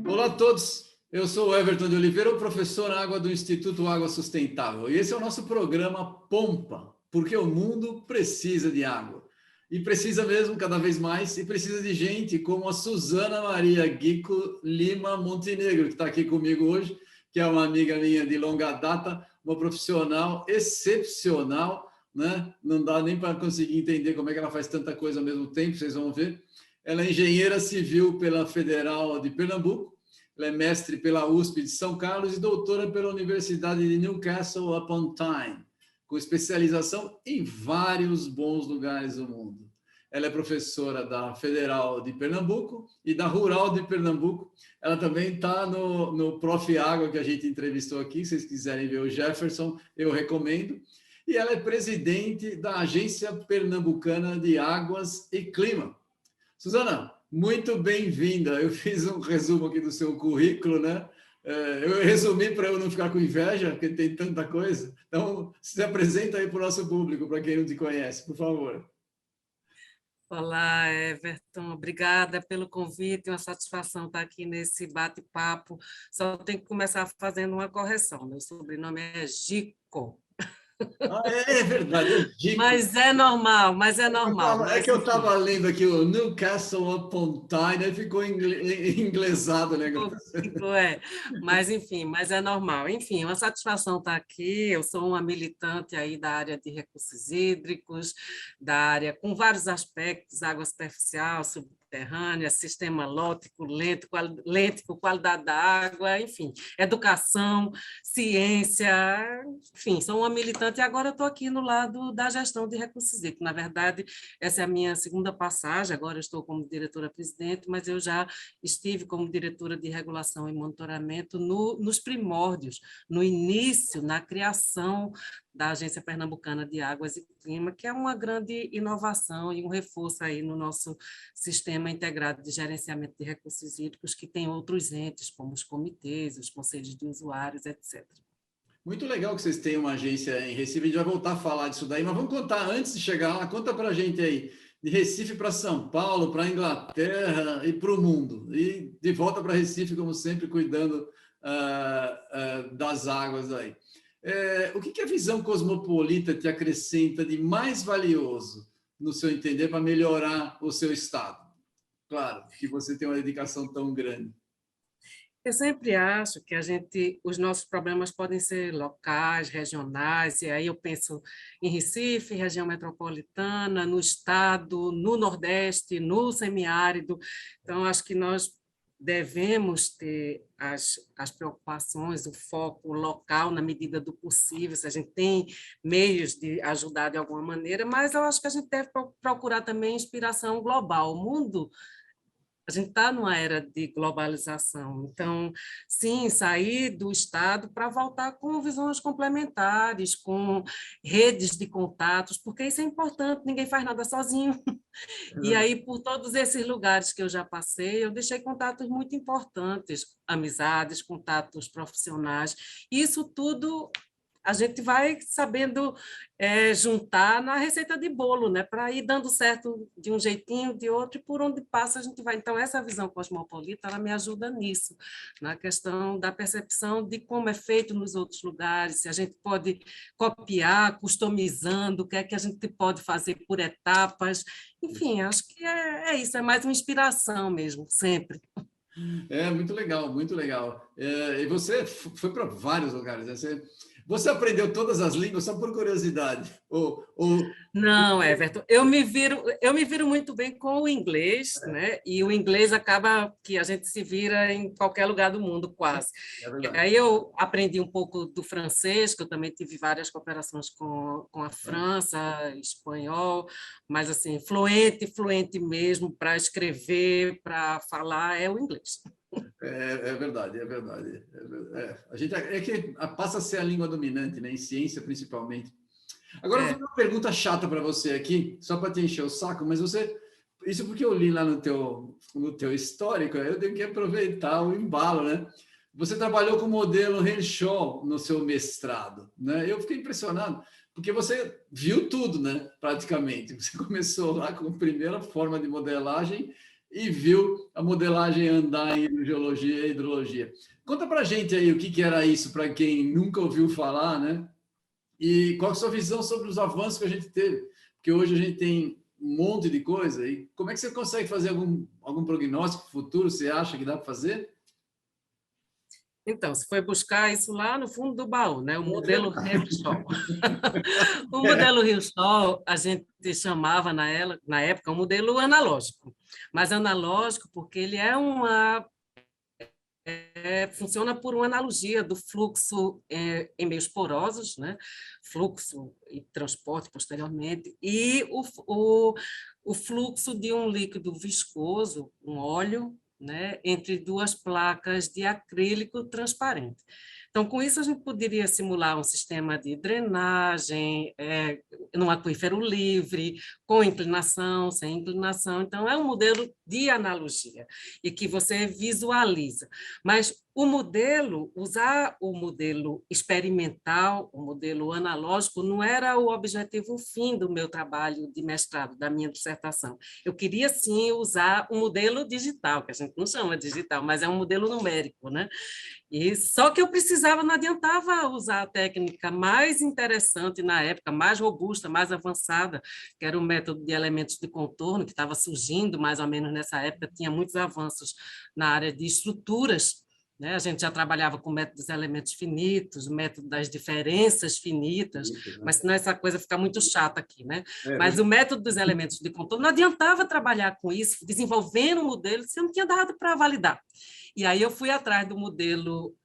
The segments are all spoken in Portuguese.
Olá a todos, eu sou o Everton de Oliveira, o professor Água do Instituto Água Sustentável. E esse é o nosso programa Pompa, porque o mundo precisa de água. E precisa mesmo cada vez mais, e precisa de gente como a Suzana Maria Guico Lima Montenegro, que está aqui comigo hoje, que é uma amiga minha de longa data, uma profissional excepcional, né? Não dá nem para conseguir entender como é que ela faz tanta coisa ao mesmo tempo, vocês vão ver. Ela é engenheira civil pela Federal de Pernambuco, ela é mestre pela USP de São Carlos e doutora pela Universidade de Newcastle upon Tyne, com especialização em vários bons lugares do mundo. Ela é professora da Federal de Pernambuco e da Rural de Pernambuco. Ela também está no Prof. Água, que a gente entrevistou aqui. Se vocês quiserem ver o Jefferson, eu recomendo. E ela é presidente da Agência Pernambucana de Águas e Clima. Suzana, muito bem-vinda. Eu fiz um resumo aqui do seu currículo, né? Eu resumi para eu não ficar com inveja, porque tem tanta coisa. Então, se apresenta aí para o nosso público, para quem não te conhece, por favor. Olá, Everton. Obrigada pelo convite. É uma satisfação estar aqui nesse bate-papo. Só tenho que começar fazendo uma correção. Meu sobrenome é Gico. Ah, é verdade, é Gico. Mas é normal, mas é normal. É que eu estava lendo aqui o Newcastle upon Tyne, aí ficou inglesado o negócio. Mas enfim, mas é normal. Enfim, uma satisfação estar aqui. Eu sou uma militante aí da área de recursos hídricos, da área com vários aspectos, água superficial, subterrânea, sistema lótico, lêntico, qualidade da água, enfim, educação, ciência, enfim, sou uma militante e agora estou aqui no lado da gestão de recursos hídricos. Na verdade, essa é a minha segunda passagem, agora eu estou como diretora-presidente, mas eu já estive como diretora de regulação e monitoramento nos primórdios, no início, na criação da Agência Pernambucana de Águas e Clima, que é uma grande inovação e um reforço aí no nosso sistema integrado de gerenciamento de recursos hídricos, que tem outros entes, como os comitês, os conselhos de usuários, etc. Muito legal que vocês tenham uma agência em Recife, a gente vai voltar a falar disso daí, mas vamos contar, antes de chegar lá, conta para a gente aí, de Recife para São Paulo, para a Inglaterra e para o mundo, e de volta para Recife, como sempre, cuidando das águas aí. O que a visão cosmopolita te acrescenta de mais valioso, no seu entender, para melhorar o seu estado? Claro, que você tem uma dedicação tão grande. Eu sempre acho que os nossos problemas podem ser locais, regionais, e aí eu penso em Recife, região metropolitana, no estado, no Nordeste, no semiárido. Então, acho que nós devemos ter as preocupações, o foco local na medida do possível, se a gente tem meios de ajudar de alguma maneira, mas eu acho que a gente deve procurar também inspiração global. O mundo, a gente está numa era de globalização, então, sim, sair do Estado para voltar com visões complementares, com redes de contatos, porque isso é importante, ninguém faz nada sozinho. E aí, por todos esses lugares que eu já passei, eu deixei contatos muito importantes, amizades, contatos profissionais. Isso tudo a gente vai sabendo juntar na receita de bolo, né? Para ir dando certo de um jeitinho, de outro, e por onde passa a gente vai. Então, essa visão cosmopolita, ela me ajuda nisso, na questão da percepção de como é feito nos outros lugares, se a gente pode copiar, customizando, o que é que a gente pode fazer por etapas. Enfim, acho que é isso, é mais uma inspiração mesmo, sempre. Muito legal, muito legal. E você foi para vários lugares, né? Você aprendeu todas as línguas só por curiosidade? Não, Everton, eu me viro muito bem com o inglês, né? E o inglês acaba que a gente se vira em qualquer lugar do mundo, quase. Aí eu aprendi um pouco do francês, que eu também tive várias cooperações com a França, espanhol, mas assim, fluente mesmo, para escrever, para falar, é o inglês. É verdade, é verdade. A gente que passa a ser a língua dominante, né? Em ciência, principalmente. Agora, eu vou fazer uma pergunta chata para você aqui, só para te encher o saco, mas isso porque eu li lá no teu histórico, eu tenho que aproveitar o embalo, né? Você trabalhou com o modelo Renshaw no seu mestrado, né? Eu fiquei impressionado, porque você viu tudo, né? Praticamente. Você começou lá com a primeira forma de modelagem e viu a modelagem andar em geologia e hidrologia. Conta para a gente aí o que era isso, para quem nunca ouviu falar, né? E qual a sua visão sobre os avanços que a gente teve? Porque hoje a gente tem um monte de coisa, e como é que você consegue fazer algum prognóstico futuro? Você acha que dá para fazer? Então, se foi buscar isso lá no fundo do baú, né? O modelo Rio-Sol. O modelo Rio-Sol, a gente chamava na época um modelo analógico, mas analógico porque ele funciona por uma analogia do fluxo em meios porosos, né? Fluxo e transporte posteriormente, e o fluxo de um líquido viscoso, um óleo, né? Entre duas placas de acrílico transparente. Então, com isso, a gente poderia simular um sistema de drenagem, num aquífero livre, com inclinação, sem inclinação. Então, é um modelo de analogia e que você visualiza. Mas usar o modelo experimental, o modelo analógico, não era o objetivo fim do meu trabalho de mestrado, da minha dissertação. Eu queria, sim, usar o modelo digital, que a gente não chama digital, mas é um modelo numérico, né? E só que eu precisava, não adiantava usar a técnica mais interessante na época, mais robusta, mais avançada, que era o método de elementos de contorno, que estava surgindo mais ou menos nessa época, tinha muitos avanços na área de estruturas, né? A gente já trabalhava com o método dos elementos finitos, o método das diferenças finitas, mas senão essa coisa fica muito chata aqui, né? Mas o método dos elementos de contorno, não adiantava trabalhar com isso, desenvolvendo um modelo, se eu não tinha dado para validar. E aí eu fui atrás do modelo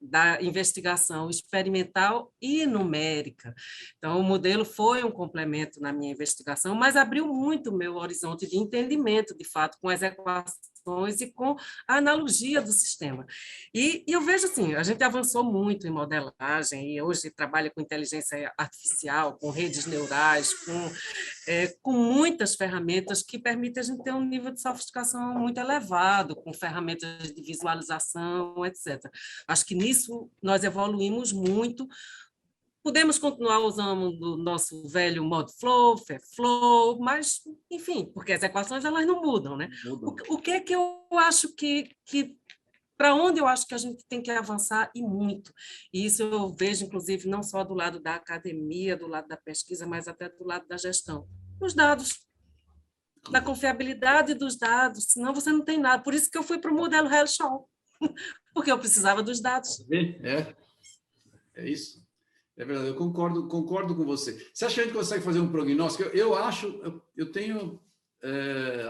da investigação experimental e numérica. Então, o modelo foi um complemento na minha investigação, mas abriu muito o meu horizonte de entendimento, de fato, com as equações e com a analogia do sistema. E eu vejo assim, a gente avançou muito em modelagem, e hoje trabalha com inteligência artificial, com redes neurais, com muitas ferramentas que permitem a gente ter um nível de sofisticação muito elevado, com ferramentas de visualização, etc. Acho que nisso nós evoluímos muito. Podemos continuar usando o nosso velho ModFlow, FairFlow, mas, enfim, porque as equações elas não mudam, né? O que é que eu acho que para onde eu acho que a gente tem que avançar e muito. E isso eu vejo, inclusive, não só do lado da academia, do lado da pesquisa, mas até do lado da gestão. Os dados, da confiabilidade dos dados, senão você não tem nada. Por isso que eu fui para o modelo Herschel, porque eu precisava dos dados. É isso. É verdade, eu concordo com você. Você acha que a gente consegue fazer um prognóstico? Eu acho, eu tenho...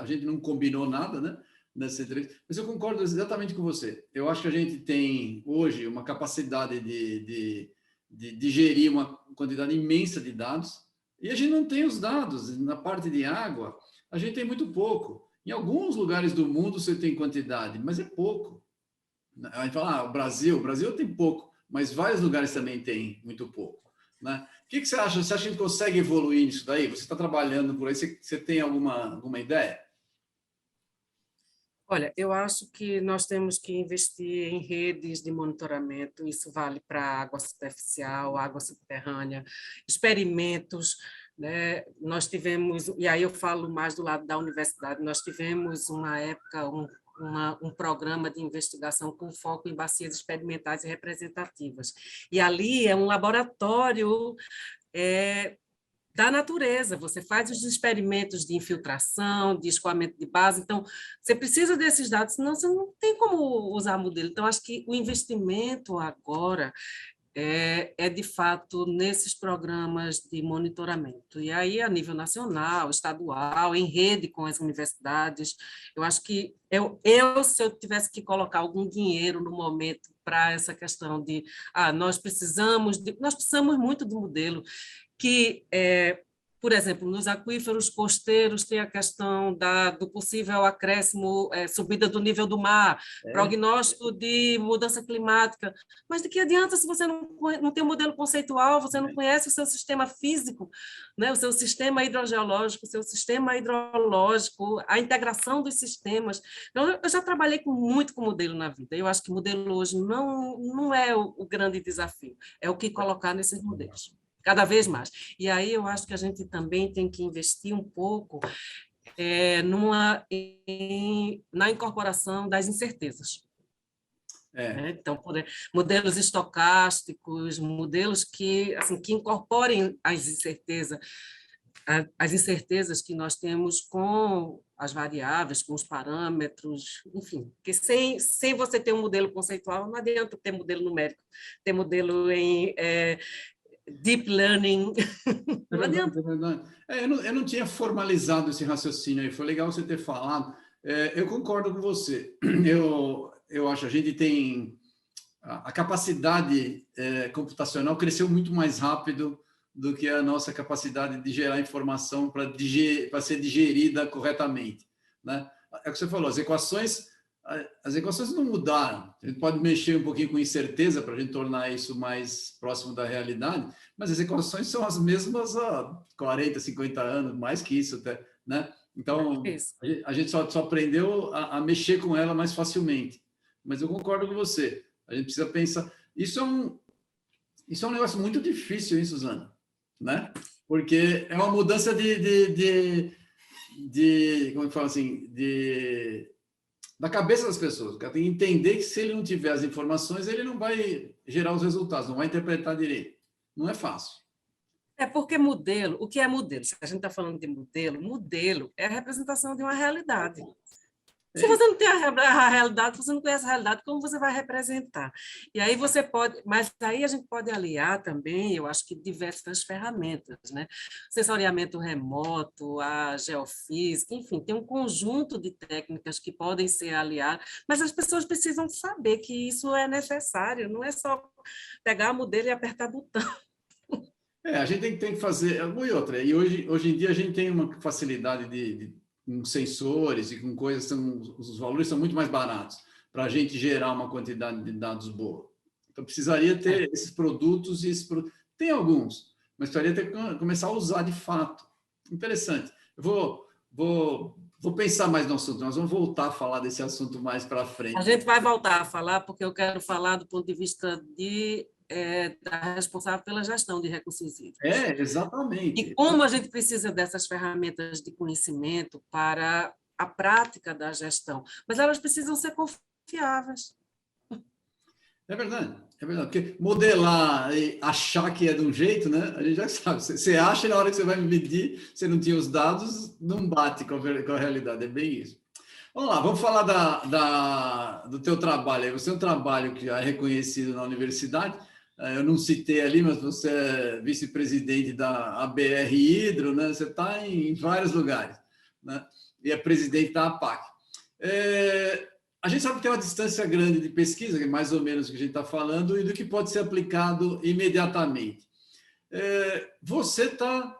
a gente não combinou nada, né? Nessa entrevista, mas eu concordo exatamente com você. Eu acho que a gente tem hoje uma capacidade de gerir uma quantidade imensa de dados e a gente não tem os dados. Na parte de água, a gente tem muito pouco. Em alguns lugares do mundo você tem quantidade, mas é pouco. A gente fala, o Brasil tem pouco, mas vários lugares também tem muito pouco, né? O que você acha? Você acha que a gente consegue evoluir nisso daí? Você está trabalhando por aí, você tem alguma ideia? Olha, eu acho que nós temos que investir em redes de monitoramento, isso vale para água superficial, água subterrânea, experimentos, né? Nós tivemos, e aí eu falo mais do lado da universidade, nós tivemos uma época, um programa de investigação com foco em bacias experimentais e representativas. E ali é um laboratório da natureza, você faz os experimentos de infiltração, de escoamento de base, então você precisa desses dados, senão você não tem como usar modelo. Então, acho que o investimento agora de fato, nesses programas de monitoramento. E aí, a nível nacional, estadual, em rede com as universidades, eu acho que se eu tivesse que colocar algum dinheiro no momento para essa questão de nós precisamos muito do modelo, que, por exemplo, nos aquíferos costeiros tem a questão do possível acréscimo, subida do nível do mar, prognóstico de mudança climática, mas de que adianta se você não tem um modelo conceitual, você não conhece o seu sistema físico, né? O seu sistema hidrogeológico, o seu sistema hidrológico, a integração dos sistemas. Então, eu já trabalhei muito com modelo na vida, eu acho que modelo hoje não é o grande desafio, é o que colocar nesses modelos. cada vez mais. E aí eu acho que a gente também tem que investir um pouco na incorporação das incertezas. É, Então, modelos estocásticos, modelos que, assim, que incorporem as incertezas que nós temos com as variáveis, com os parâmetros, enfim, porque sem você ter um modelo conceitual, não adianta ter modelo numérico, ter modelo em deep learning, é não verdade, adianta. é verdade. Eu não tinha formalizado esse raciocínio aí, foi legal você ter falado. Eu concordo com você. Eu acho que a gente tem a capacidade computacional cresceu muito mais rápido do que a nossa capacidade de gerar informação para ser digerida corretamente, né? É o que você falou, as equações não mudaram. A gente pode mexer um pouquinho com incerteza para a gente tornar isso mais próximo da realidade, mas as equações são as mesmas há 40, 50 anos, mais que isso até, né? Então, Isso. a gente só aprendeu a mexer com ela mais facilmente. Mas eu concordo com você. A gente precisa pensar. Isso é um negócio muito difícil, hein, Suzana? Né? Porque é uma mudança como eu falo assim, da cabeça das pessoas. O cara tem que entender que se ele não tiver as informações, ele não vai gerar os resultados, não vai interpretar direito. Não é fácil. Porque modelo, o que é modelo? Se a gente está falando de modelo, modelo é a representação de uma realidade. Se É, você não tem a realidade, você não conhece a realidade, como você vai representar? E aí você pode, mas aí a gente pode aliar também, eu acho que diversas ferramentas, né? Sensoriamento remoto, a geofísica, enfim, tem um conjunto de técnicas que podem ser aliadas, mas as pessoas precisam saber que isso é necessário, não é só pegar o modelo e apertar botão. a gente tem que fazer. Uma e outra. E hoje em dia a gente tem uma facilidade com sensores e com coisas, os valores são muito mais baratos para a gente gerar uma quantidade de dados boa. Então precisaria É. ter esses produtos e tem alguns, mas precisaria começar a usar de fato. Interessante. Eu vou pensar mais no assunto. Nós vamos voltar a falar desse assunto mais para A frente. gente vai voltar a falar, porque eu quero falar do ponto de vista da responsável pela gestão de recursos hídricos. E Exatamente. como a gente precisa dessas ferramentas de conhecimento para a prática da gestão, mas elas precisam ser confiáveis. É verdade, é verdade. Porque modelar e achar que é de um jeito, né? A gente já sabe. Você acha e na hora que você vai medir, você não tinha os dados, não bate com a realidade. É bem isso. Vamos lá, vamos falar do teu trabalho. Você é um trabalho que já é reconhecido na universidade. Eu não citei ali, mas você é vice-presidente da ABR Hidro, né? Você está em vários lugares, né? E é presidente da APAC. A gente sabe que tem uma distância grande de pesquisa, que é mais ou menos o que a gente está falando, e do que pode ser aplicado imediatamente. Você está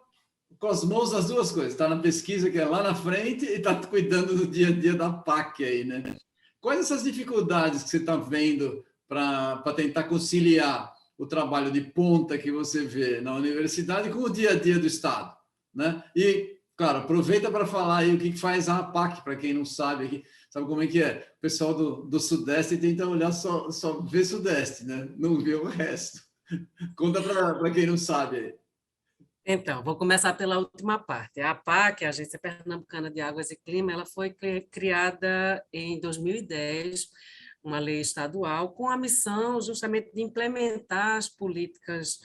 com as mãos nas duas coisas, está na pesquisa, que é lá na frente, e está cuidando do dia a dia da PAC aí, né? Quais essas dificuldades que você está vendo para tentar conciliar o trabalho de ponta que você vê na universidade com o dia a dia do Estado, né? E, claro, aproveita para falar aí o que faz a APAC, para quem não sabe aqui. Sabe como é que é? O pessoal do Sudeste tenta olhar só ver Sudeste, né? Não vê o resto. Conta para quem não sabe. Então, vou começar pela última parte. A APAC, a Agência Pernambucana de Águas e Clima, ela foi criada em 2010, uma lei estadual, com a missão justamente de implementar as políticas,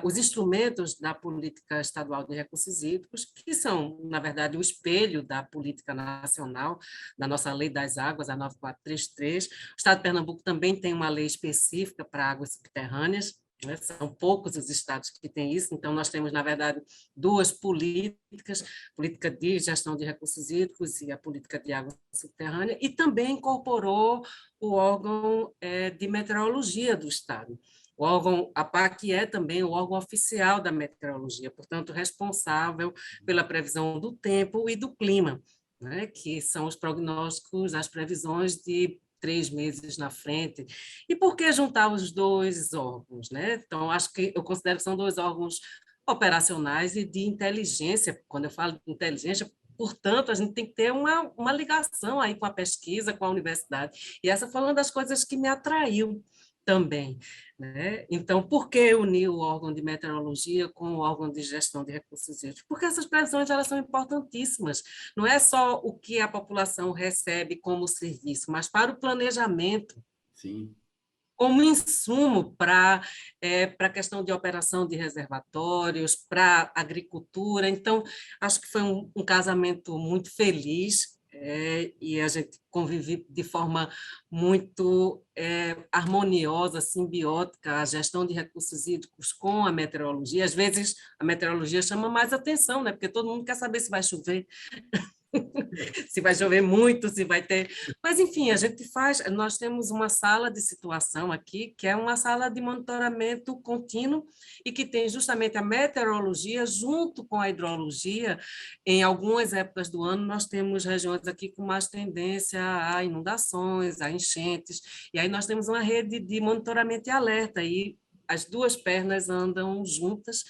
os instrumentos da política estadual de recursos hídricos, que são, na verdade, o espelho da política nacional, da nossa Lei das Águas, a 9433. O Estado de Pernambuco também tem uma lei específica para águas subterrâneas, né? São poucos os estados que têm isso, então nós temos, na verdade, duas políticas, política de gestão de recursos hídricos e a política de água subterrânea, e também incorporou o órgão de meteorologia do estado. O órgão, a PAC é também o órgão oficial da meteorologia, portanto, responsável pela previsão do tempo e do clima, né, que são os prognósticos, as previsões de 3 meses na frente. E por que juntar os dois órgãos, né? Então, acho que eu considero que são dois órgãos operacionais e de inteligência. Quando eu falo de inteligência, portanto, a gente tem que ter uma ligação aí com a pesquisa, com a universidade. E essa foi uma das coisas que me atraiu também, né? Então, por que unir o órgão de meteorologia com o órgão de gestão de recursos hídricos? Porque essas previsões elas são importantíssimas. Não é só o que a população recebe como serviço, mas para o planejamento. Sim. Como insumo para a questão de operação de reservatórios, para a agricultura. Então, acho que foi um casamento muito feliz, e a gente convive de forma muito harmoniosa, simbiótica, a gestão de recursos hídricos com a meteorologia. Às vezes, a meteorologia chama mais atenção, né? Porque todo mundo quer saber se vai chover. Se vai chover muito, se vai ter. Mas, enfim, a gente faz. Nós temos uma sala de situação aqui, que é uma sala de monitoramento contínuo e que tem justamente a meteorologia junto com a hidrologia. Em algumas épocas do ano, nós temos regiões aqui com mais tendência a inundações, a enchentes, e aí nós temos uma rede de monitoramento e alerta, e as duas pernas andam juntas.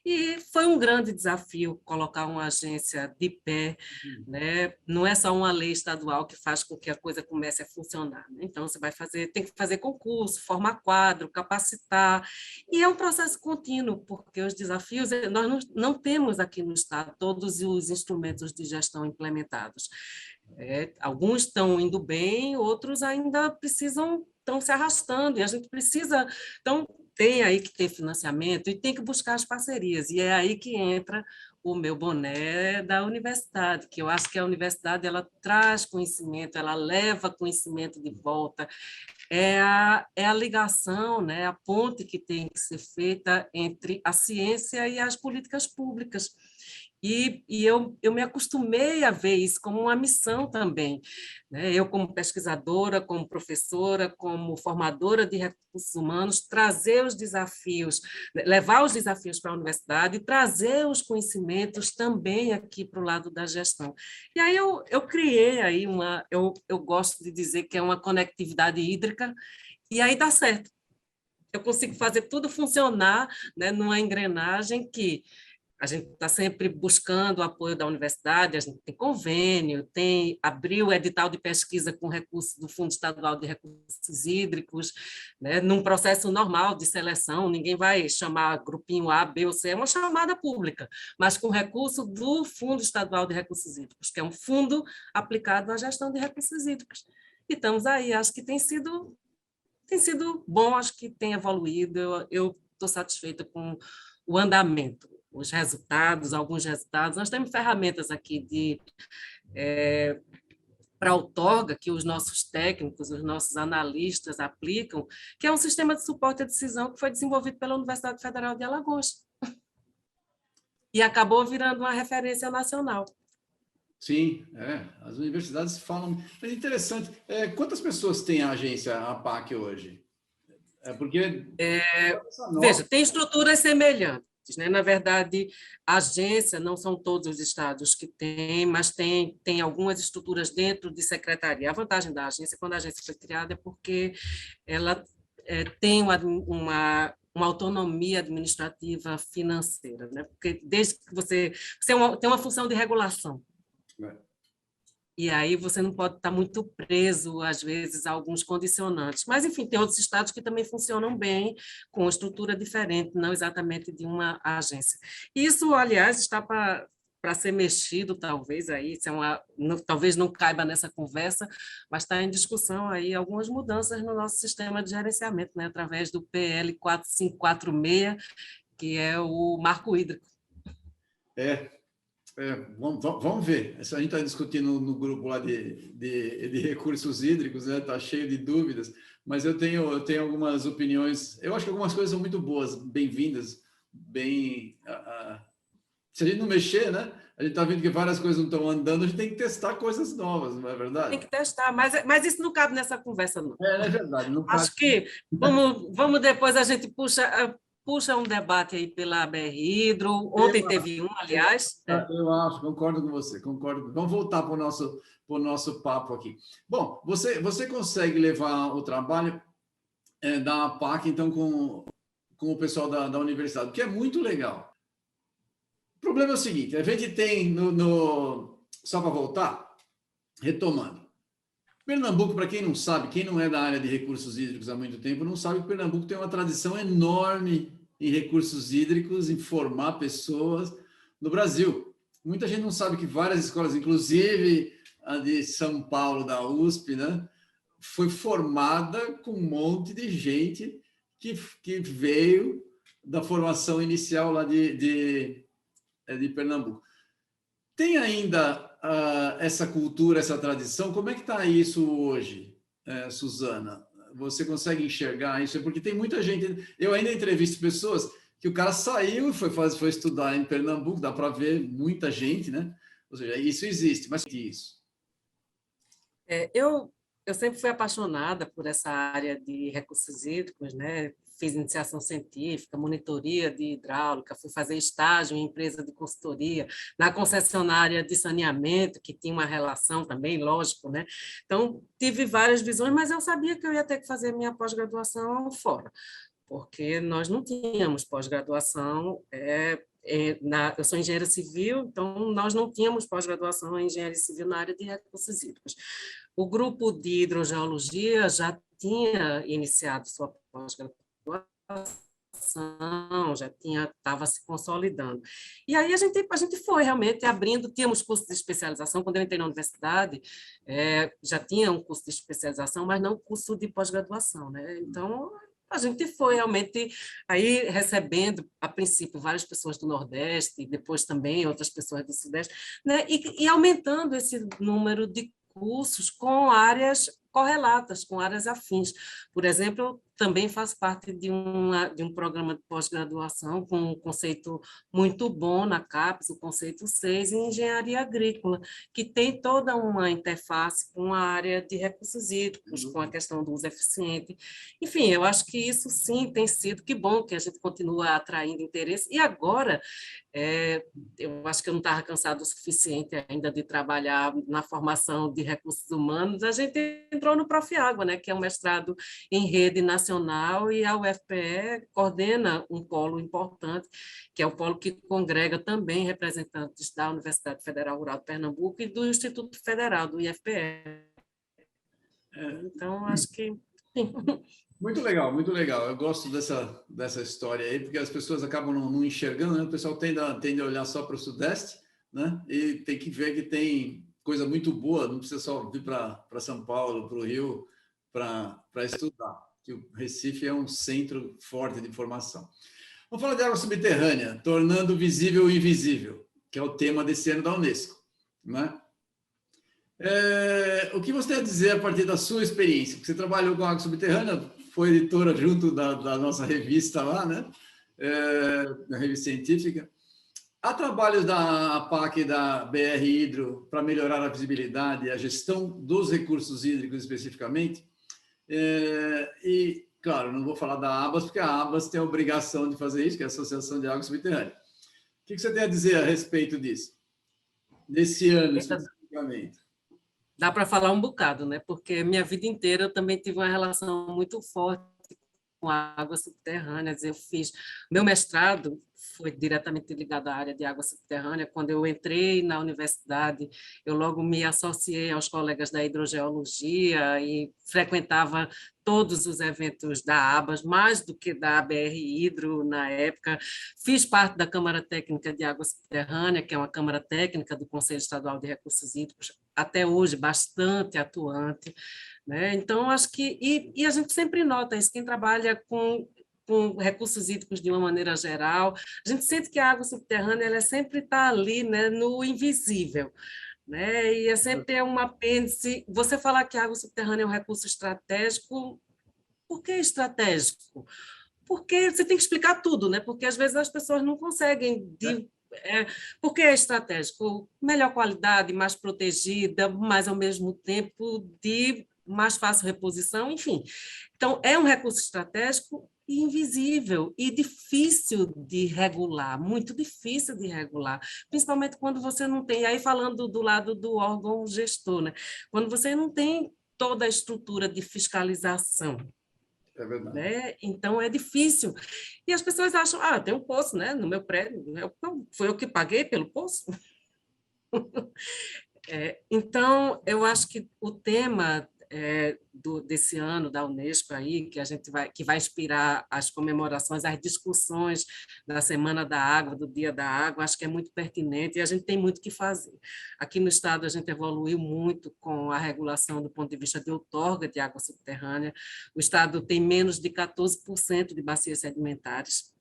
E foi um grande desafio colocar uma agência de pé, né? Não é só uma lei estadual que faz com que a coisa comece a funcionar, né? Então, você tem que fazer concurso, formar quadro, capacitar, e é um processo contínuo, porque os desafios, nós não temos aqui no Estado todos os instrumentos de gestão implementados. Alguns estão indo bem, outros ainda estão se arrastando, e a gente precisa. Então, tem aí que ter financiamento e tem que buscar as parcerias, e é aí que entra o meu boné da universidade, que eu acho que a universidade ela traz conhecimento, ela leva conhecimento de volta, é a ligação, né, a ponte que tem que ser feita entre a ciência e as políticas públicas. E eu me acostumei a ver isso como uma missão também, né? Eu, como pesquisadora, como professora, como formadora de recursos humanos, trazer os desafios, levar os desafios para a universidade e trazer os conhecimentos também aqui para o lado da gestão. E aí eu criei aí eu gosto de dizer que é uma conectividade hídrica, e aí dá certo. Eu consigo fazer tudo funcionar, né, numa engrenagem que a gente está sempre buscando o apoio da universidade, a gente tem convênio, abriu o edital de pesquisa com recursos do Fundo Estadual de Recursos Hídricos, né, num processo normal de seleção, ninguém vai chamar grupinho A, B ou C, é uma chamada pública, mas com recurso do Fundo Estadual de Recursos Hídricos, que é um fundo aplicado à gestão de recursos hídricos. E estamos aí, acho que tem sido bom, acho que tem evoluído, eu estou satisfeita com o andamento, os resultados, alguns resultados. Nós temos ferramentas aqui para outorga, que os nossos técnicos, os nossos analistas aplicam, que é um sistema de suporte à decisão que foi desenvolvido pela Universidade Federal de Alagoas e acabou virando uma referência nacional. Sim, as universidades falam. Mas interessante, quantas pessoas tem a agência APAC hoje? Porque veja, tem estruturas semelhantes, né? Na verdade, a agência não são todos os estados que têm, mas tem algumas estruturas dentro de secretaria. A vantagem da agência, quando a agência foi criada, é porque ela tem uma autonomia administrativa financeira, né? Porque desde que você tem uma função de regulação. E aí você não pode estar muito preso, às vezes, a alguns condicionantes. Mas, enfim, tem outros estados que também funcionam bem, com uma estrutura diferente, não exatamente de uma agência. Isso, aliás, está para ser mexido, talvez, aí, talvez não caiba nessa conversa, mas está em discussão aí algumas mudanças no nosso sistema de gerenciamento, né, através do PL 4546, que é o marco hídrico. Vamos ver. Isso a gente está discutindo no grupo lá de recursos hídricos, né? Está cheio de dúvidas, mas eu tenho algumas opiniões. Eu acho que algumas coisas são muito boas, bem-vindas, se a gente não mexer, né? A gente está vendo que várias coisas não estão andando, a gente tem que testar coisas novas, não é verdade? Tem que testar, mas isso não cabe nessa conversa, não. É verdade. Não cabe. Acho que vamos depois a gente puxa um debate aí pela BR Hidro. Ontem teve um, aliás. Eu acho, concordo com você, concordo. Vamos voltar para o nosso papo aqui. Bom, você consegue levar o trabalho da APAC, então, com o pessoal da universidade, que é muito legal. O problema é o seguinte, a gente tem só para voltar, retomando, Pernambuco, para quem não sabe, quem não é da área de recursos hídricos há muito tempo, não sabe que Pernambuco tem uma tradição enorme em recursos hídricos, em formar pessoas no Brasil. Muita gente não sabe que várias escolas, inclusive a de São Paulo, da USP, né, foi formada com um monte de gente que veio da formação inicial lá de Pernambuco. Tem ainda essa cultura, essa tradição? Como é que está isso hoje, Suzana? Você consegue enxergar isso? Porque tem muita gente... Eu ainda entrevisto pessoas que o cara saiu e foi estudar em Pernambuco, dá para ver muita gente, né? Ou seja, isso existe, mas que isso? Eu sempre fui apaixonada por essa área de recursos hídricos, né? Fiz iniciação científica, monitoria de hidráulica, fui fazer estágio em empresa de consultoria, na concessionária de saneamento, que tinha uma relação também, lógico, né? Então, tive várias visões, mas eu sabia que eu ia ter que fazer minha pós-graduação fora, porque nós não tínhamos pós-graduação eu sou engenheira civil, então nós não tínhamos pós-graduação em engenharia civil na área de recursos hídricos. O grupo de hidrogeologia já tinha iniciado sua pós-graduação, já estava se consolidando. E aí a gente foi realmente abrindo, tínhamos curso de especialização, quando eu entrei na universidade, já tinha um curso de especialização, mas não curso de pós-graduação, né? Então, a gente foi realmente aí recebendo, a princípio, várias pessoas do Nordeste, depois também outras pessoas do Sudeste, né? E aumentando esse número de cursos com áreas correlatas, com áreas afins. Por exemplo, eu também faço parte de um programa de pós-graduação com um conceito muito bom na CAPES, o conceito 6, em engenharia agrícola, que tem toda uma interface com a área de recursos hídricos, com a questão do uso eficiente. Enfim, eu acho que isso sim tem sido, que bom que a gente continua atraindo interesse, e agora eu acho que eu não estava cansado o suficiente ainda de trabalhar na formação de recursos humanos, a gente entrou no Profiágua, né, que é um mestrado em rede nacional, e a UFPE coordena um polo importante, que é o polo que congrega também representantes da Universidade Federal Rural de Pernambuco e do Instituto Federal, do IFPE. Então, acho que... Muito legal, muito legal. Eu gosto dessa história aí, porque as pessoas acabam não enxergando, né? O pessoal tende a olhar só para o Sudeste, né? E tem que ver que tem coisa muito boa, não precisa só vir para São Paulo, para o Rio, para estudar, que o Recife é um centro forte de formação. Vamos falar de água subterrânea, tornando visível o invisível, que é o tema desse ano da Unesco, né? O que você tem a dizer a partir da sua experiência? Porque você trabalhou com água subterrânea, foi editora junto da nossa revista lá, né? Da revista científica. Há trabalhos da APAC e da BR Hidro para melhorar a visibilidade e a gestão dos recursos hídricos especificamente. E, claro, não vou falar da ABAS, porque a ABAS tem a obrigação de fazer isso, que é a Associação de Água Subterrânea. O que você tem a dizer a respeito disso? Nesse ano, especificamente? Dá para falar um bocado, né? Porque minha vida inteira eu também tive uma relação muito forte com águas subterrâneas. Eu fiz meu mestrado foi diretamente ligado à área de água subterrânea. Quando eu entrei na universidade, eu logo me associei aos colegas da hidrogeologia e frequentava todos os eventos da ABAS, mais do que da ABR Hidro na época. Fiz parte da Câmara Técnica de Água Subterrânea, que é uma câmara técnica do Conselho Estadual de Recursos Hídricos, até hoje bastante atuante, né? Então, acho que... E a gente sempre nota isso, quem trabalha com recursos hídricos de uma maneira geral, a gente sente que a água subterrânea ela sempre está ali, né, no invisível, né? E é sempre um apêndice. Você falar que a água subterrânea é um recurso estratégico, por que estratégico? Porque você tem que explicar tudo, né? Porque às vezes as pessoas não conseguem porque é estratégico, melhor qualidade, mais protegida, mas ao mesmo tempo de mais fácil reposição, enfim. Então, é um recurso estratégico e invisível e difícil de regular, muito difícil de regular, principalmente quando você não tem, aí falando do lado do órgão gestor, né? Quando você não tem toda a estrutura de fiscalização. É verdade. Né? Então, é difícil. E as pessoas acham, tem um poço, né, no meu prédio, foi eu que paguei pelo poço. Então, eu acho que o tema desse ano da Unesco aí, que vai inspirar as comemorações, as discussões da Semana da Água, do Dia da Água, acho que é muito pertinente e a gente tem muito que fazer. Aqui no estado a gente evoluiu muito com a regulação do ponto de vista de outorga de água subterrânea. O estado tem menos de 14% de bacias sedimentares,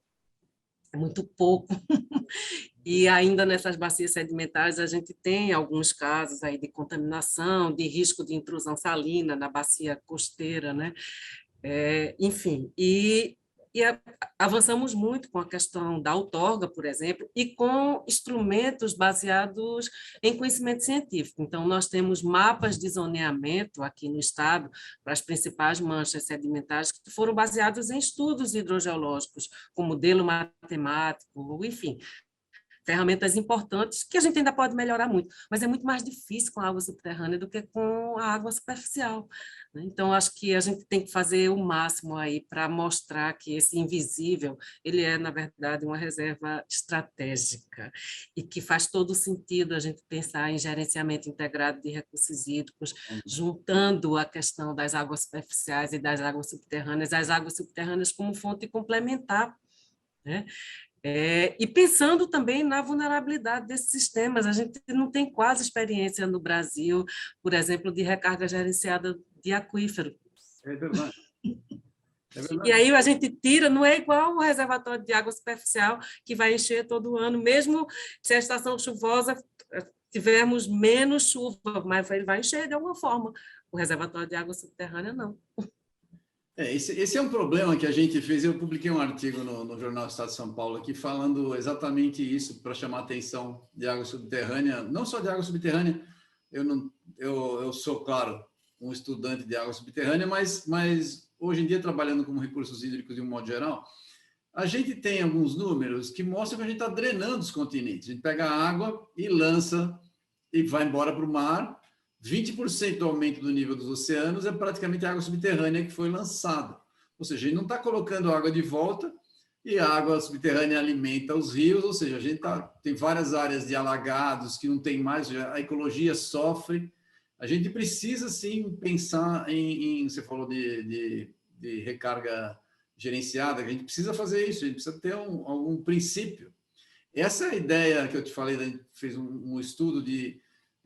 é muito pouco. E ainda nessas bacias sedimentares a gente tem alguns casos aí de contaminação, de risco de intrusão salina na bacia costeira, né? Enfim, avançamos muito com a questão da outorga, por exemplo, e com instrumentos baseados em conhecimento científico. Então, nós temos mapas de zoneamento aqui no estado para as principais manchas sedimentares que foram baseados em estudos hidrogeológicos, com modelo matemático, enfim, ferramentas importantes que a gente ainda pode melhorar muito, mas é muito mais difícil com a água subterrânea do que com a água superficial. Então, acho que a gente tem que fazer o máximo aí para mostrar que esse invisível, ele é, na verdade, uma reserva estratégica e que faz todo sentido a gente pensar em gerenciamento integrado de recursos hídricos, juntando a questão das águas superficiais e das águas subterrâneas, as águas subterrâneas como fonte complementar, né? E pensando também na vulnerabilidade desses sistemas, a gente não tem quase experiência no Brasil, por exemplo, de recarga gerenciada de aquífero. É verdade. É verdade. E aí a gente tira, não é igual o reservatório de água superficial que vai encher todo ano, mesmo se a estação chuvosa tivermos menos chuva, mas ele vai encher de alguma forma. O reservatório de água subterrânea, não. Esse é um problema que a gente fez. Eu publiquei um artigo no Jornal Estado de São Paulo aqui falando exatamente isso, para chamar a atenção de água subterrânea, não só de água subterrânea. Eu sou, claro, um estudante de água subterrânea, mas hoje em dia, trabalhando com recursos hídricos de um modo geral, a gente tem alguns números que mostram que a gente está drenando os continentes. A gente pega a água e lança e vai embora para o mar. 20% do aumento do nível dos oceanos é praticamente água subterrânea que foi lançada. Ou seja, a gente não está colocando água de volta e a água subterrânea alimenta os rios, ou seja, a gente tem várias áreas de alagados que não tem mais, a ecologia sofre. A gente precisa, sim, pensar você falou de recarga gerenciada, a gente precisa fazer isso, a gente precisa ter algum princípio. Essa é a ideia que eu te falei, a gente fez um estudo de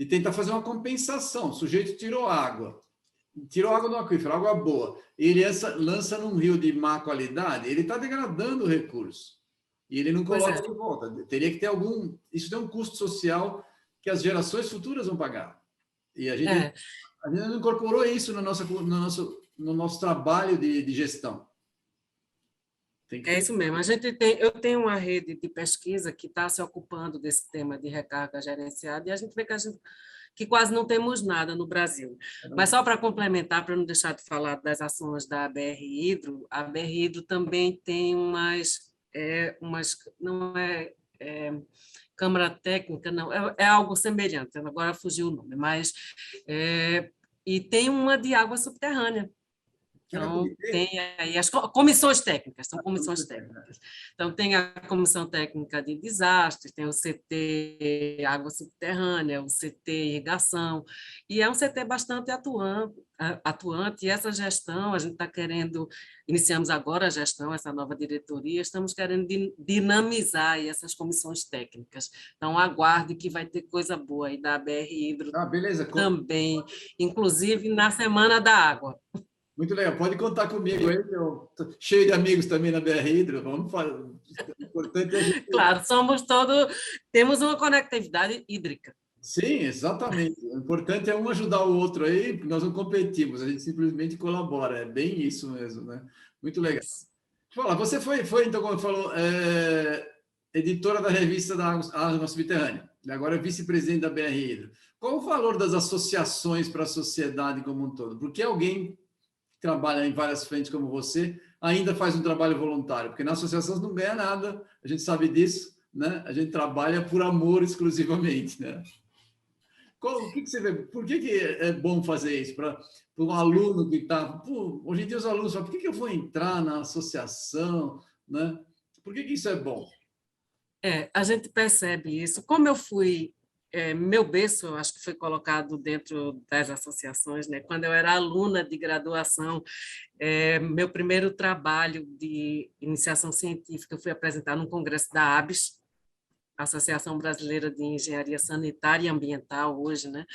tentar fazer uma compensação. O sujeito tirou água do aquífero, água boa, e ele lança num rio de má qualidade, ele está degradando o recurso. E ele não coloca de volta. Teria que ter isso tem um custo social que as gerações futuras vão pagar. E a gente não incorporou isso no nosso trabalho de gestão. É isso mesmo. Eu tenho uma rede de pesquisa que está se ocupando desse tema de recarga gerenciada e a gente vê que quase não temos nada no Brasil. Mas só para complementar, para não deixar de falar das ações da BR Hidro, a BR Hidro também tem não é Câmara Técnica, não, é algo semelhante, agora fugiu o nome, mas e tem uma de água subterrânea. Então, tem aí as comissões técnicas, são comissões técnicas. Então, tem a Comissão Técnica de Desastres, tem o CT Água Subterrânea, o CT Irrigação, e é um CT bastante atuante, e essa gestão, a gente está iniciamos agora a gestão, essa nova diretoria, estamos querendo dinamizar aí essas comissões técnicas. Então, aguarde que vai ter coisa boa aí da BR Hidro também, inclusive na Semana da Água. Muito legal, pode contar comigo aí, eu tô cheio de amigos também na BR Hidro, vamos fazer. O importante é a gente... Claro, temos uma conectividade hídrica. Sim, exatamente. O importante é um ajudar o outro aí, porque nós não competimos, a gente simplesmente colabora, é bem isso mesmo, né? Muito legal. Fala, você foi então, como falou, editora da revista da Água Subterrânea, e agora é vice-presidente da BR Hidro. Qual o valor das associações para a sociedade como um todo? Por que alguém que trabalha em várias frentes como você ainda faz um trabalho voluntário? Porque nas associações não ganha nada, a gente sabe disso, né? A gente trabalha por amor exclusivamente, né? O que você vê? Por que é bom fazer isso? Para um aluno que está... Hoje em dia os alunos falam, por que eu vou entrar na associação? Né? Por que isso é bom? A gente percebe isso. Como eu fui meu berço, eu acho que foi colocado dentro das associações, né? Quando eu era aluna de graduação, meu primeiro trabalho de iniciação científica eu fui apresentar num congresso da ABS, Associação Brasileira de Engenharia Sanitária e Ambiental, hoje, né?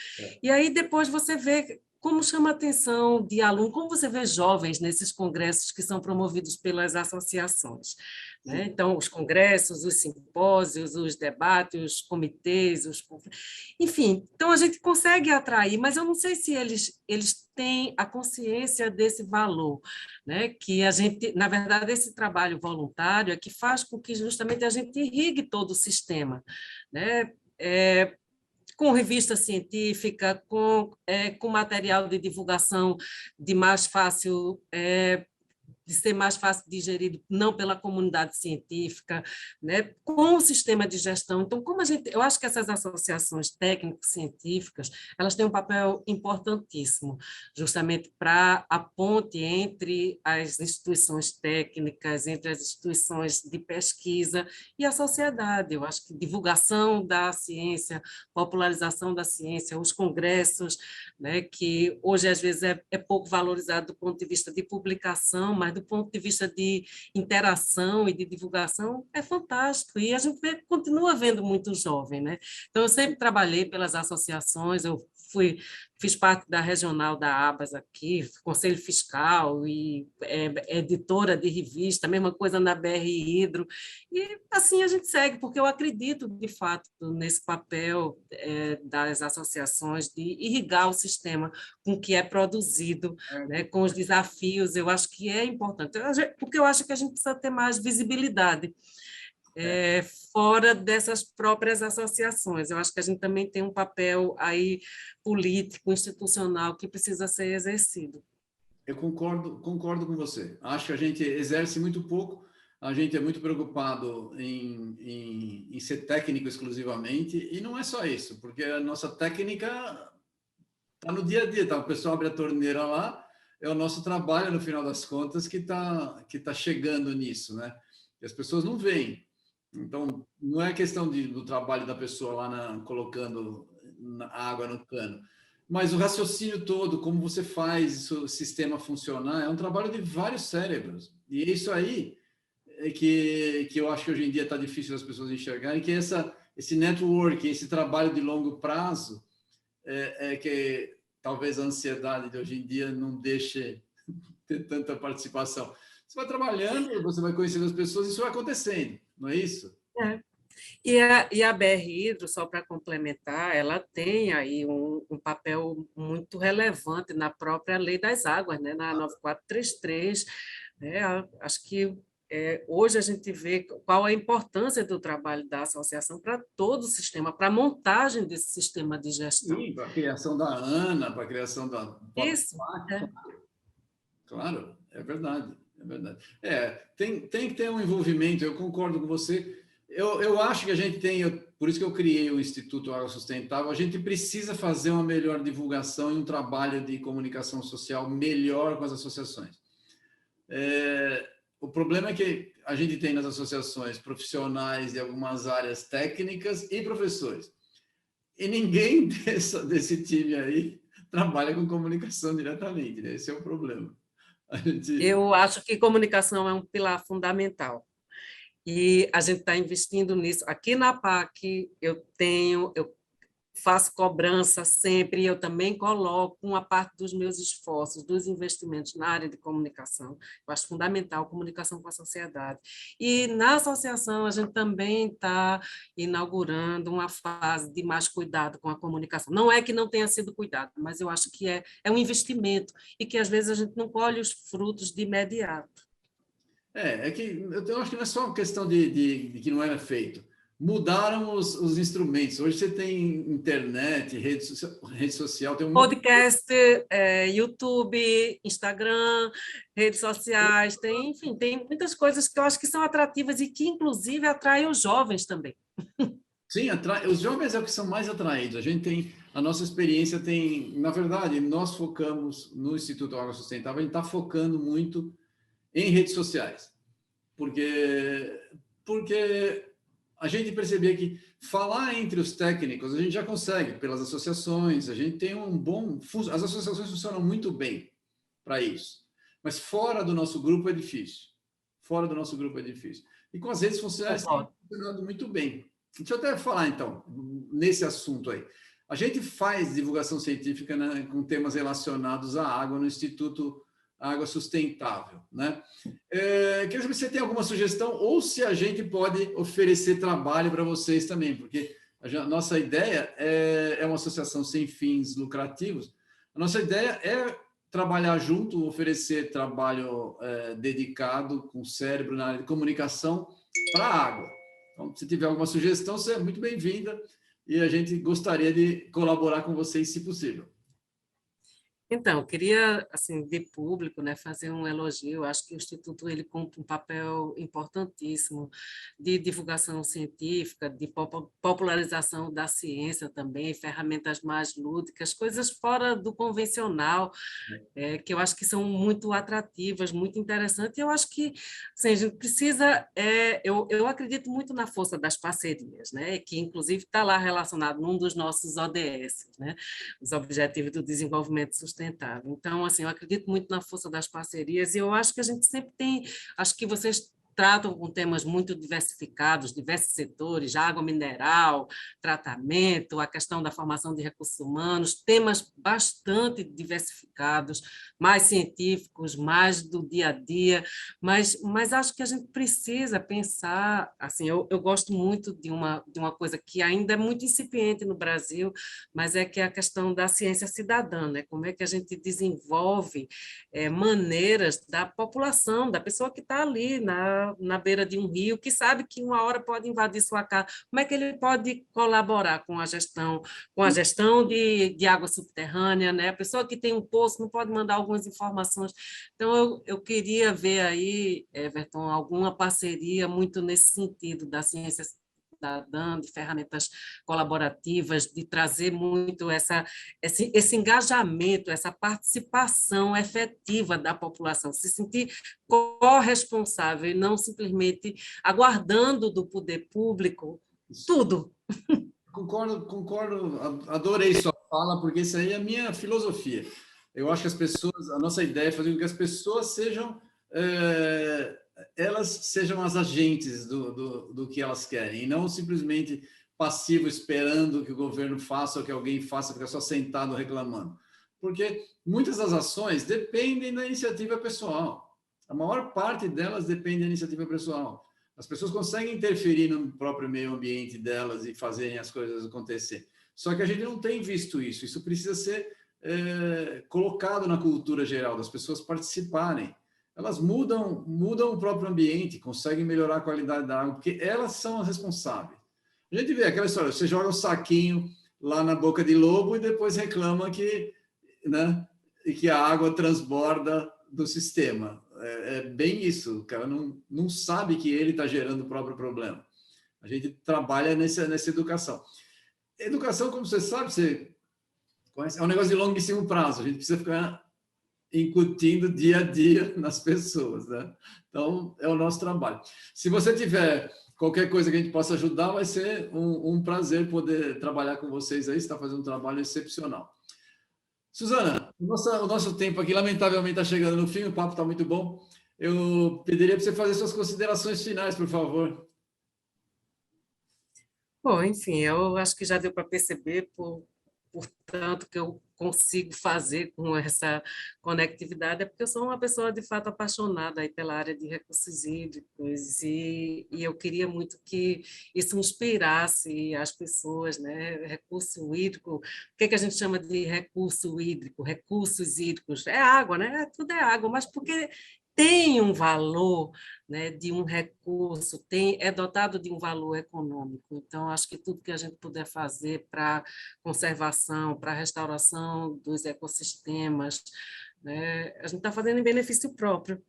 E aí depois você vê como chama a atenção de aluno, como você vê jovens nesses congressos que são promovidos pelas associações, né? Então, os congressos, os simpósios, os debates, os comitês, enfim, então a gente consegue atrair, mas eu não sei se eles têm a consciência desse valor, né? Que a gente, na verdade, esse trabalho voluntário é que faz com que justamente a gente irrigue todo o sistema, né? Com revista científica, com material de divulgação de mais fácil de ser mais fácil digerido, não pela comunidade científica, né, com o sistema de gestão. Então, eu acho que essas associações técnico-científicas, elas têm um papel importantíssimo, justamente para a ponte entre as instituições técnicas, entre as instituições de pesquisa e a sociedade. Eu acho que divulgação da ciência, popularização da ciência, os congressos, né, que hoje às vezes é pouco valorizado do ponto de vista de publicação, mas do ponto de vista de interação e de divulgação é fantástico, e a gente continua vendo muito jovem, né? Então, eu sempre trabalhei pelas associações, fiz parte da regional da ABAS aqui, conselho fiscal e editora de revista, mesma coisa na BR Hidro, e assim a gente segue, porque eu acredito, de fato, nesse papel das associações de irrigar o sistema com o que é produzido, né, com os desafios. Eu acho que é importante, porque eu acho que a gente precisa ter mais visibilidade fora dessas próprias associações. Eu acho que a gente também tem um papel aí político, institucional, que precisa ser exercido. Eu concordo com você. Acho que a gente exerce muito pouco, a gente é muito preocupado em ser técnico exclusivamente, e não é só isso, porque a nossa técnica está no dia a dia, tá? O pessoal abre a torneira lá, é o nosso trabalho, no final das contas, que tá chegando nisso, né? E as pessoas não veem. Então, não é questão do trabalho da pessoa lá colocando a água no cano, mas o raciocínio todo, como você faz o sistema funcionar, é um trabalho de vários cérebros. E é isso aí que eu acho que hoje em dia está difícil as pessoas enxergarem, que esse network, esse trabalho de longo prazo, que talvez a ansiedade de hoje em dia não deixe ter tanta participação. Você vai trabalhando, você vai conhecendo as pessoas, isso vai acontecendo, não é isso? E a BR Hidro, só para complementar, ela tem aí um papel muito relevante na própria Lei das Águas, né, na 9433, né, acho que hoje a gente vê qual a importância do trabalho da associação para todo o sistema, para a montagem desse sistema de gestão. Sim, para a criação da ANA, para a criação da... Isso, Claro, é verdade, é verdade. Tem que ter um envolvimento, eu concordo com você. Eu acho que a gente tem, por isso que eu criei o Instituto Água Sustentável, a gente precisa fazer uma melhor divulgação e um trabalho de comunicação social melhor com as associações. O problema é que a gente tem nas associações profissionais de algumas áreas técnicas e professores. E ninguém desse time aí trabalha com comunicação diretamente, né? Esse é o problema. Eu acho que comunicação é um pilar fundamental. E a gente está investindo nisso. Aqui na PAC, eu faço cobrança sempre, eu também coloco uma parte dos meus esforços, dos investimentos na área de comunicação. Eu acho fundamental a comunicação com a sociedade. E na associação, a gente também está inaugurando uma fase de mais cuidado com a comunicação. Não é que não tenha sido cuidado, mas eu acho que é um investimento e que, às vezes, a gente não colhe os frutos de imediato. Que eu acho que não é só uma questão de que não era feito. Mudaram os instrumentos. Hoje você tem internet, rede social, tem um monte... Podcast, YouTube, Instagram, redes sociais, enfim, tem muitas coisas que eu acho que são atrativas e que, inclusive, atraem os jovens também. Sim, os jovens é o que são mais atraídos. A nossa experiência na verdade, nós focamos no Instituto Água Sustentável, a gente está focando muito em redes sociais, porque a gente percebia que falar entre os técnicos a gente já consegue pelas associações, a gente tem um bom... As associações funcionam muito bem para isso, mas fora do nosso grupo é difícil. Fora do nosso grupo é difícil. E com as redes sociais tem funcionado muito bem. Deixa eu até falar, então, nesse assunto aí. A gente faz divulgação científica, né, com temas relacionados à água no Instituto Água Sustentável, né? Queria saber se você tem alguma sugestão ou se a gente pode oferecer trabalho para vocês também, porque a nossa ideia é uma associação sem fins lucrativos. A nossa ideia é trabalhar junto, oferecer trabalho dedicado com cérebro na área de comunicação para a água. Então, se tiver alguma sugestão, você é muito bem-vinda e a gente gostaria de colaborar com vocês, se possível. Então, eu queria, assim, de público, né, fazer um elogio. Acho que o Instituto ele cumpre um papel importantíssimo de divulgação científica, de popularização da ciência também, ferramentas mais lúdicas, coisas fora do convencional, que eu acho que são muito atrativas, muito interessantes. E eu acho que assim, a gente precisa... eu acredito muito na força das parcerias, né, que inclusive está lá relacionado num dos nossos ODS, né, os Objetivos do Desenvolvimento Sustentável. Então, assim, eu acredito muito na força das parcerias e eu acho que a gente sempre tem... Acho que vocês tratam com temas muito diversificados, diversos setores, água mineral, tratamento, a questão da formação de recursos humanos, temas bastante diversificados, mais científicos, mais do dia a dia, mas acho que a gente precisa pensar, assim, eu gosto muito de uma coisa que ainda é muito incipiente no Brasil, mas que é a questão da ciência cidadã, né? Como é que a gente desenvolve maneiras da população, da pessoa que está ali na beira de um rio, que sabe que uma hora pode invadir sua casa, como é que ele pode colaborar com a gestão de água subterrânea, né? A pessoa que tem um poço não pode mandar algumas informações. Então, eu queria ver aí, Everton, alguma parceria muito nesse sentido da ciência cidadã, de ferramentas colaborativas, de trazer muito esse engajamento, essa participação efetiva da população, se sentir corresponsável e não simplesmente aguardando do poder público tudo. Concordo, adorei sua fala, porque isso aí é a minha filosofia. Eu acho que a nossa ideia é fazer com que as pessoas sejam... elas sejam as agentes do que elas querem, e não simplesmente passivo, esperando que o governo faça ou que alguém faça, fica só sentado reclamando. Porque muitas das ações dependem da iniciativa pessoal. A maior parte delas depende da iniciativa pessoal. As pessoas conseguem interferir no próprio meio ambiente delas e fazerem as coisas acontecer. Só que a gente não tem visto isso. Isso precisa ser colocado na cultura geral, das pessoas participarem. Elas mudam o próprio ambiente, conseguem melhorar a qualidade da água, porque elas são as responsáveis. A gente vê aquela história, você joga o saquinho lá na boca de lobo e depois reclama que, né, que a água transborda do sistema. É bem isso, o cara não sabe que ele está gerando o próprio problema. A gente trabalha nessa educação. Educação, como você sabe, você conhece, é um negócio de longuíssimo prazo, a gente precisa ficar incutindo dia a dia nas pessoas, né? Então, é o nosso trabalho. Se você tiver qualquer coisa que a gente possa ajudar, vai ser um prazer poder trabalhar com vocês aí, você está fazendo um trabalho excepcional. Suzana, o nosso tempo aqui, lamentavelmente, está chegando no fim, o papo está muito bom. Eu pediria para você fazer suas considerações finais, por favor. Bom, enfim, eu acho que já deu para perceber, portanto, que eu consigo fazer com essa conectividade, é porque eu sou uma pessoa, de fato, apaixonada aí pela área de recursos hídricos e eu queria muito que isso inspirasse as pessoas, né? Recurso hídrico, o que a gente chama de recurso hídrico? Recursos hídricos, é água, né? Tudo é água, mas porque tem um valor, né, de um recurso, é dotado de um valor econômico. Então, acho que tudo que a gente puder fazer para conservação, para restauração dos ecossistemas, né, a gente está fazendo em benefício próprio,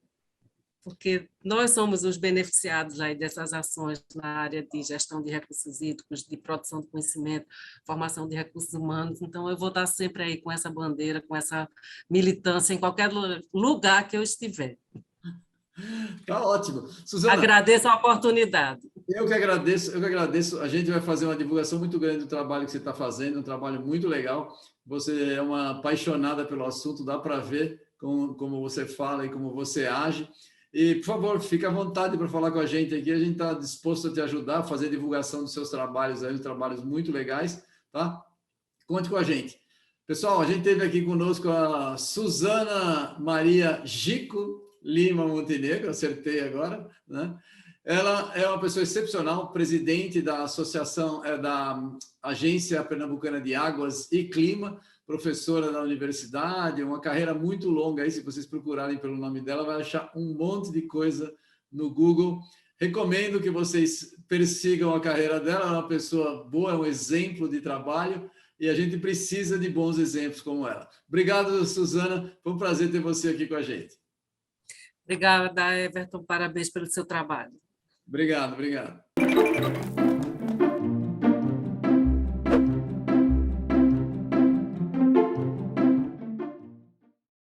porque nós somos os beneficiados aí dessas ações na área de gestão de recursos hídricos, de produção de conhecimento, formação de recursos humanos. Então, eu vou estar sempre aí com essa bandeira, com essa militância em qualquer lugar que eu estiver. Tá ótimo. Suzana, Agradeço a oportunidade. eu que agradeço, eu que agradeço. A gente vai fazer uma divulgação muito grande do trabalho que você está fazendo, um trabalho muito legal. Você é uma apaixonada pelo assunto, dá para ver como você fala e como você age. E, por favor, fique à vontade para falar com a gente aqui. A gente está disposto a te ajudar a fazer divulgação dos seus trabalhos aí, trabalhos muito legais, tá? Conte com a gente. Pessoal, a gente teve aqui conosco a Suzana Maria Gico Lima Montenegro, acertei agora, né? Ela é uma pessoa excepcional, presidente da Associação, da Agência Pernambucana de Águas e Clima, professora da universidade, uma carreira muito longa aí, se vocês procurarem pelo nome dela, vai achar um monte de coisa no Google. Recomendo que vocês persigam a carreira dela, é uma pessoa boa, é um exemplo de trabalho, e a gente precisa de bons exemplos como ela. Obrigado, Suzana, foi um prazer ter você aqui com a gente. Obrigada, Everton, parabéns pelo seu trabalho. Obrigado, obrigado.